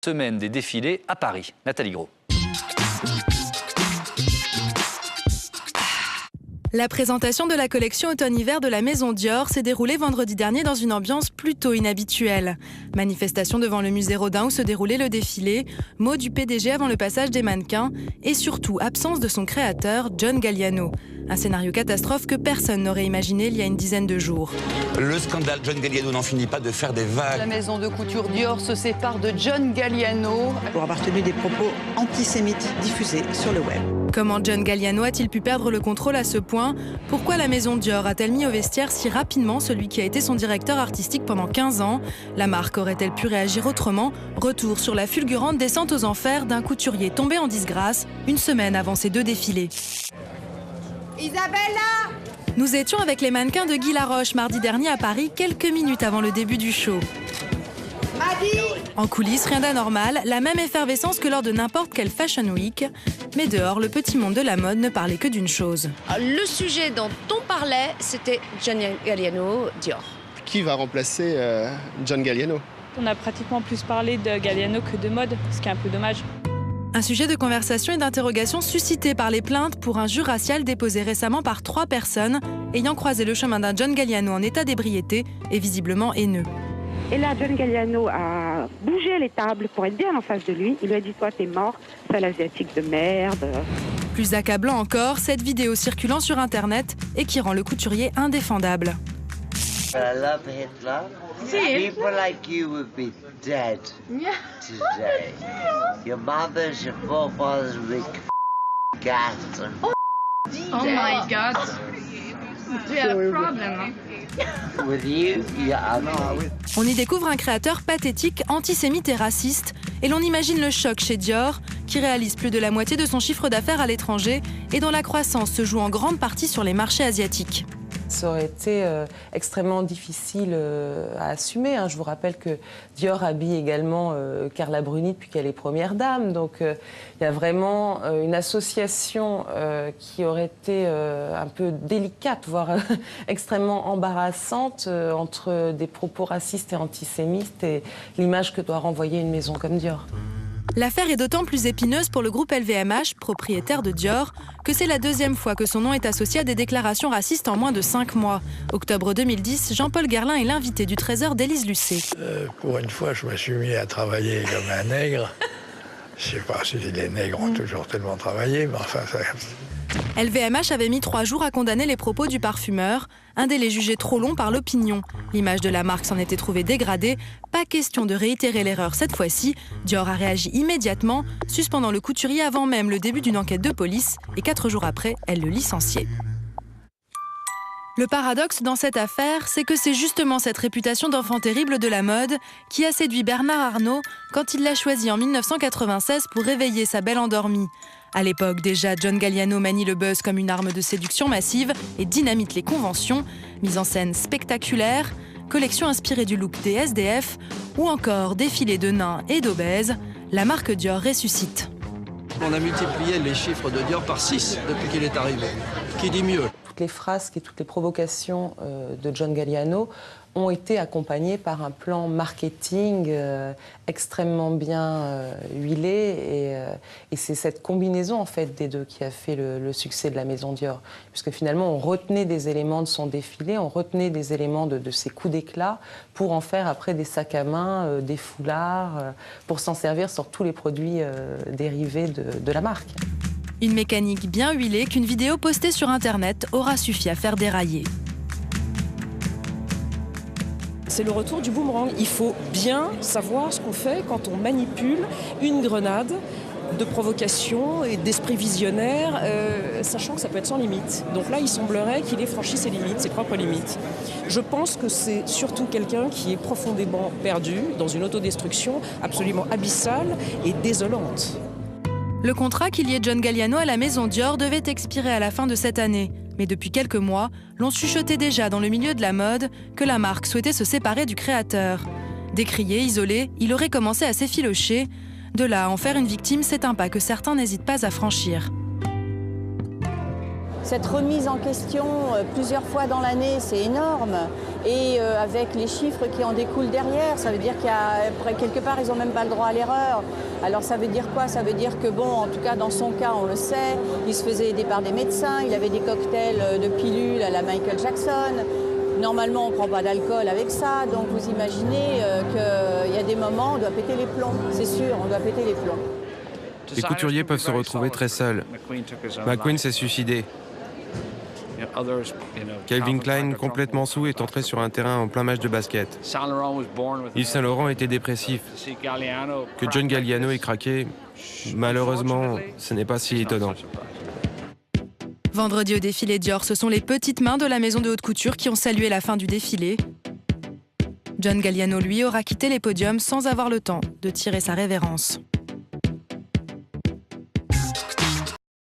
Semaine des défilés à Paris. Nathalie Gros. La présentation de la collection automne-hiver de la maison Dior s'est déroulée vendredi dernier dans une ambiance plutôt inhabituelle. Manifestation devant le musée Rodin où se déroulait le défilé, mots du PDG avant le passage des mannequins et surtout absence de son créateur, John Galliano. Un scénario catastrophe que personne n'aurait imaginé il y a une dizaine de jours. Le scandale John Galliano n'en finit pas de faire des vagues. La maison de couture Dior se sépare de John Galliano pour avoir tenu des propos antisémites diffusés sur le web. Comment John Galliano a-t-il pu perdre le contrôle à ce point? Pourquoi la maison Dior a-t-elle mis au vestiaire si rapidement celui qui a été son directeur artistique pendant 15 ans? La marque aurait-elle pu réagir autrement? Retour sur la fulgurante descente aux enfers d'un couturier tombé en disgrâce une semaine avant ses deux défilés. Isabella! Nous étions avec les mannequins de Guy Laroche mardi dernier à Paris, quelques minutes avant le début du show. En coulisses, rien d'anormal, la même effervescence que lors de n'importe quelle Fashion Week. Mais dehors, le petit monde de la mode ne parlait que d'une chose. Le sujet dont on parlait, c'était John Galliano, Dior. Qui va remplacer John Galliano? On a pratiquement plus parlé de Galliano que de mode, ce qui est un peu dommage. Un sujet de conversation et d'interrogation suscité par les plaintes pour injure raciale déposées récemment par 3 personnes ayant croisé le chemin d'un John Galliano en état d'ébriété et visiblement haineux. Et là, John Galliano a bougé les tables pour être bien en face de lui. Il lui a dit « Toi, t'es mort, sale asiatique de merde ». Plus accablant encore, cette vidéo circulant sur Internet et qui rend le couturier indéfendable. I love Hitler. People like you would be dead today. Your mothers, your forefathers would be gassed. Oh my God. Do you have a problem? With you, yeah, On y découvre un créateur pathétique, antisémite et raciste, et l'on imagine le choc chez Dior, qui réalise plus de la moitié de son chiffre d'affaires à l'étranger et dont la croissance se joue en grande partie sur les marchés asiatiques. Ça aurait été extrêmement difficile à assumer. Je vous rappelle que Dior habille également Carla Bruni depuis qu'elle est première dame. Donc il y a vraiment une association qui aurait été un peu délicate, voire extrêmement embarrassante entre des propos racistes et antisémites et l'image que doit renvoyer une maison comme Dior. L'affaire est d'autant plus épineuse pour le groupe LVMH, propriétaire de Dior, que c'est la deuxième fois que son nom est associé à des déclarations racistes en moins de 5 mois. Octobre 2010, Jean-Paul Guerlain est l'invité du Trésor d'Élise Lucet. Pour une fois, je me suis mis à travailler comme un nègre. Je ne sais pas si les nègres ont toujours tellement travaillé, mais enfin... Ça... LVMH avait mis 3 jours à condamner les propos du parfumeur, un délai jugé trop long par l'opinion. L'image de la marque s'en était trouvée dégradée. Pas question de réitérer l'erreur cette fois-ci. Dior a réagi immédiatement, suspendant le couturier avant même le début d'une enquête de police, et 4 jours après, elle le licenciait. Le paradoxe dans cette affaire, c'est que c'est justement cette réputation d'enfant terrible de la mode qui a séduit Bernard Arnault quand il l'a choisi en 1996 pour réveiller sa belle endormie. À l'époque, déjà, John Galliano manie le buzz comme une arme de séduction massive et dynamite les conventions. Mise en scène spectaculaire, collection inspirée du look des SDF ou encore défilé de nains et d'obèses, la marque Dior ressuscite. On a multiplié les chiffres de Dior par 6 depuis qu'il est arrivé. Qui dit mieux? Toutes les frasques et toutes les provocations de John Galliano ont été accompagnées par un plan marketing extrêmement bien huilé et c'est cette combinaison en fait des deux qui a fait le succès de la maison Dior, puisque finalement on retenait des éléments de son défilé, on retenait des éléments de ses coups d'éclat pour en faire après des sacs à main, des foulards, pour s'en servir sur tous les produits dérivés de la marque. Une mécanique bien huilée qu'une vidéo postée sur Internet aura suffi à faire dérailler. C'est le retour du boomerang. Il faut bien savoir ce qu'on fait quand on manipule une grenade de provocation et d'esprit visionnaire, sachant que ça peut être sans limite. Donc là, il semblerait qu'il ait franchi ses limites, ses propres limites. Je pense que c'est surtout quelqu'un qui est profondément perdu dans une autodestruction absolument abyssale et désolante. Le contrat qui liait John Galliano à la maison Dior devait expirer à la fin de cette année. Mais depuis quelques mois, l'on chuchotait déjà dans le milieu de la mode que la marque souhaitait se séparer du créateur. Décrié, isolé, il aurait commencé à s'effilocher. De là à en faire une victime, c'est un pas que certains n'hésitent pas à franchir. Cette remise en question plusieurs fois dans l'année, c'est énorme. Et avec les chiffres qui en découlent derrière, ça veut dire qu'il y a, quelque part, ils n'ont même pas le droit à l'erreur. Alors ça veut dire quoi? Ça veut dire que, bon, en tout cas, dans son cas, on le sait, il se faisait aider par des médecins, il avait des cocktails de pilules à la Michael Jackson. Normalement, on ne prend pas d'alcool avec ça, donc vous imaginez qu'il y a des moments où on doit péter les plombs. C'est sûr, on doit péter les plombs. Les couturiers peuvent se retrouver très seuls. McQueen s'est suicidé. Calvin Klein, complètement saoul, est entré sur un terrain en plein match de basket. Yves Saint Laurent était dépressif. Que John Galliano ait craqué, malheureusement, ce n'est pas si étonnant. Vendredi au défilé Dior, ce sont les petites mains de la maison de haute couture qui ont salué la fin du défilé. John Galliano, lui, aura quitté les podiums sans avoir le temps de tirer sa révérence.